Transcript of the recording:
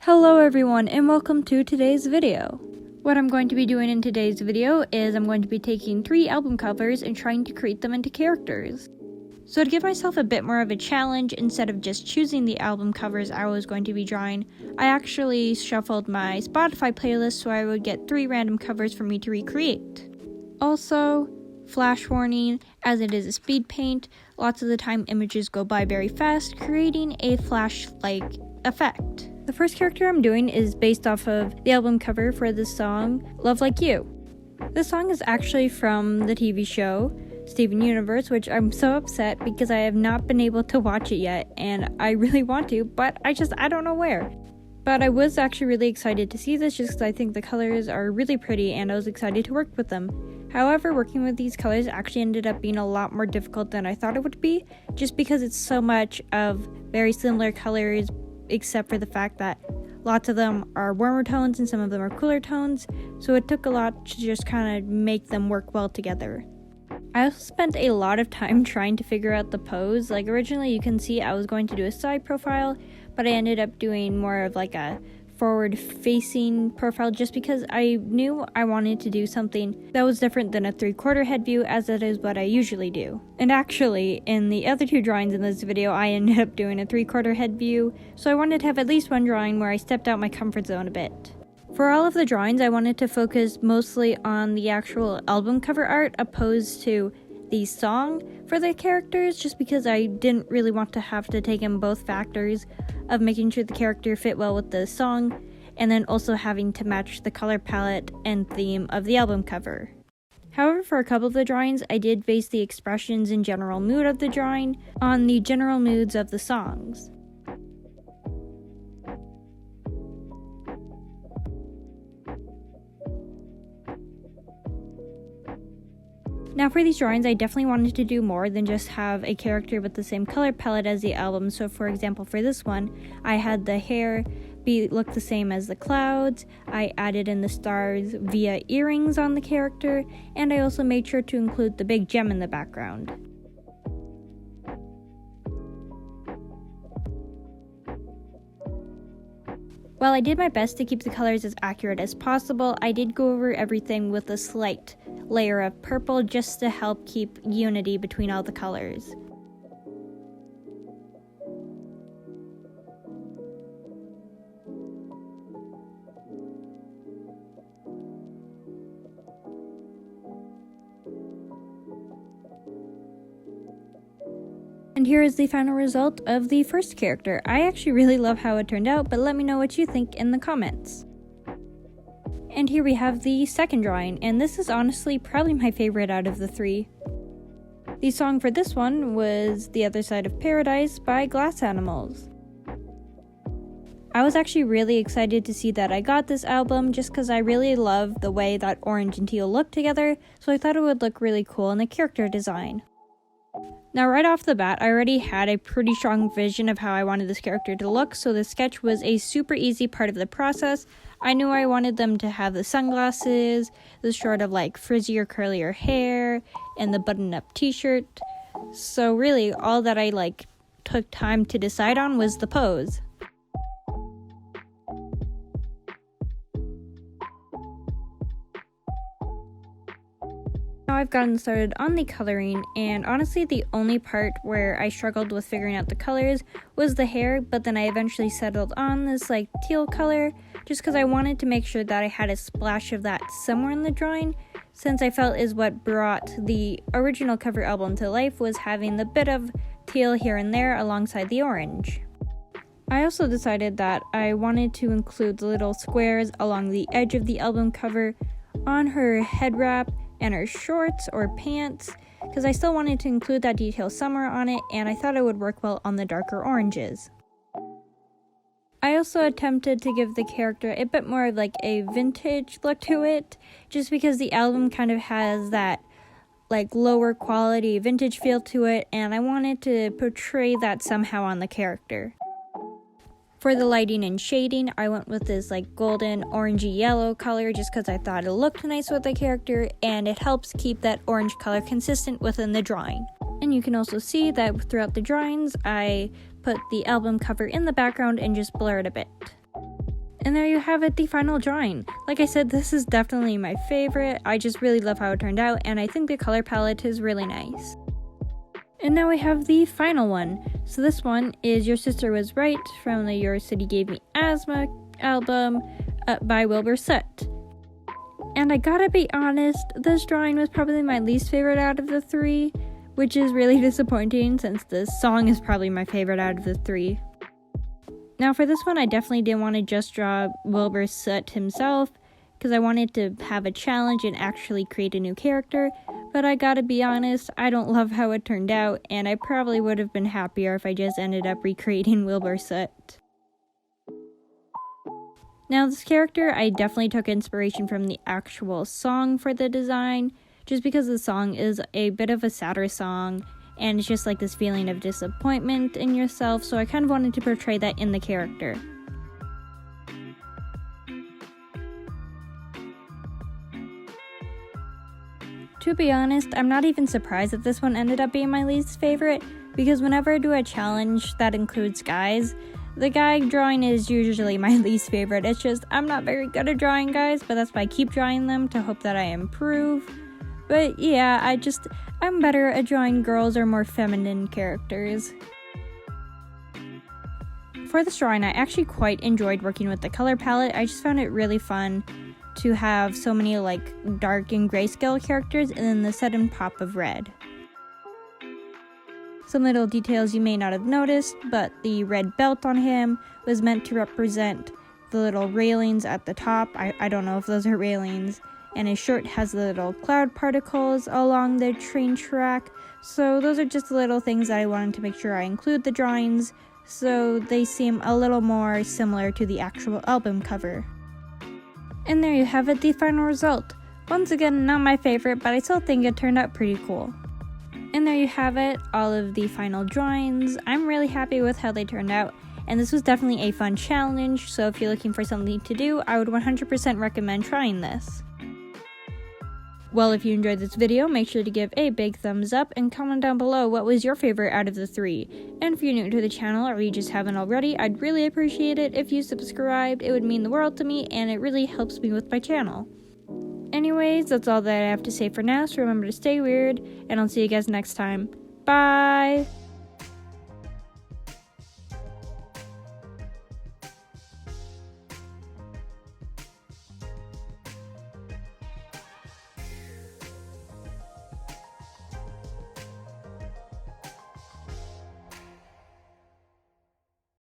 Hello everyone and welcome to today's video. What I'm going to be doing in today's video is I'm going to be taking 3 album covers and trying to create them into characters. So to give myself a bit more of a challenge, instead of just choosing the album covers I was going to be drawing, I actually shuffled my Spotify playlist so I would get 3 random covers for me to recreate. Also, flash warning, as it is a speed paint, lots of the time images go by very fast, creating a flash-like effect. The first character I'm doing is based off of the album cover for the song Love Like You. This song is actually from the TV show Steven Universe, which I'm so upset because I have not been able to watch it yet, and I really want to, but I don't know where. But I was actually really excited to see this just because I think the colors are really pretty and I was excited to work with them. However, working with these colors actually ended up being a lot more difficult than I thought it would be, just because it's so much of very similar colors, except for the fact that lots of them are warmer tones and some of them are cooler tones, so it took a lot to just kind of make them work well together. I also spent a lot of time trying to figure out the pose. Like, originally you can see I was going to do a side profile, but I ended up doing more of like a forward facing profile just because I knew I wanted to do something that was different than a 3/4 head view, as that is what I usually do. And actually, in the other 2 drawings in this video, I ended up doing a 3/4 head view, so I wanted to have at least one drawing where I stepped out my comfort zone a bit. For all of the drawings, I wanted to focus mostly on the actual album cover art opposed to the song for the characters, just because I didn't really want to have to take in both factors of making sure the character fit well with the song, and then also having to match the color palette and theme of the album cover. However, for a couple of the drawings, I did base the expressions and general mood of the drawing on the general moods of the songs. Now for these drawings, I definitely wanted to do more than just have a character with the same color palette as the album. So for example, for this one, I had the hair look the same as the clouds, I added in the stars via earrings on the character, and I also made sure to include the big gem in the background. While I did my best to keep the colors as accurate as possible, I did go over everything with a slight layer of purple just to help keep unity between all the colors. And here is the final result of the first character. I actually really love how it turned out, but let me know what you think in the comments. And here we have the second drawing, and this is honestly probably my favorite out of the 3. The song for this one was The Other Side of Paradise by Glass Animals. I was actually really excited to see that I got this album just because I really love the way that orange and teal look together, so I thought it would look really cool in the character design. Now right off the bat, I already had a pretty strong vision of how I wanted this character to look, so the sketch was a super easy part of the process. I knew I wanted them to have the sunglasses, the sort of like frizzier, curlier hair, and the button-up t-shirt. So really, all that I took time to decide on was the pose. Now I've gotten started on the coloring, and honestly the only part where I struggled with figuring out the colors was the hair, but then I eventually settled on this teal color just because I wanted to make sure that I had a splash of that somewhere in the drawing, since I felt is what brought the original cover album to life, was having the bit of teal here and there alongside the orange. I also decided that I wanted to include the little squares along the edge of the album cover on her head wrap and her shorts or pants, because I still wanted to include that detail somewhere on it, and I thought it would work well on the darker oranges. I also attempted to give the character a bit more of a vintage look to it, just because the album kind of has that lower quality vintage feel to it, and I wanted to portray that somehow on the character. For the lighting and shading, I went with this golden orangey yellow color just because I thought it looked nice with the character, and it helps keep that orange color consistent within the drawing. And you can also see that throughout the drawings, I put the album cover in the background and just blur it a bit. And there you have it, the final drawing. Like I said, this is definitely my favorite. I just really love how it turned out, and I think the color palette is really nice. And now we have the final one. So this one is Your Sister Was Right from the Your City Gave Me Asthma album by Wilbur Soot. And I gotta be honest, this drawing was probably my least favorite out of the three, which is really disappointing since the song is probably my favorite out of the three. Now for this one, I definitely didn't want to just draw Wilbur Soot himself, because I wanted to have a challenge and actually create a new character, but I gotta be honest, I don't love how it turned out, and I probably would have been happier if I just ended up recreating Wilbur Soot. Now this character, I definitely took inspiration from the actual song for the design, just because the song is a bit of a sadder song, and it's just like this feeling of disappointment in yourself, so I kind of wanted to portray that in the character. To be honest, I'm not even surprised that this one ended up being my least favorite, because whenever I do a challenge that includes guys, the guy drawing is usually my least favorite. It's just, I'm not very good at drawing guys, but that's why I keep drawing them to hope that I improve. But yeah, I'm better at drawing girls or more feminine characters. For this drawing, I actually quite enjoyed working with the color palette. I just found it really fun to have so many like dark and grayscale characters and then the sudden pop of red. Some little details you may not have noticed, but the red belt on him was meant to represent the little railings at the top. I don't know if those are railings. And his shirt has the little cloud particles along the train track. So those are just the little things that I wanted to make sure I include the drawings so they seem a little more similar to the actual album cover. And there you have it, the final result. Once again, not my favorite, but I still think it turned out pretty cool. And there you have it, all of the final drawings. I'm really happy with how they turned out, and this was definitely a fun challenge, so if you're looking for something to do, I would 100% recommend trying this. Well, if you enjoyed this video, make sure to give a big thumbs up and comment down below what was your favorite out of the three. And if you're new to the channel or you just haven't already, I'd really appreciate it if you subscribed. It would mean the world to me and it really helps me with my channel. Anyways, that's all that I have to say for now, so remember to stay weird, and I'll see you guys next time. Bye!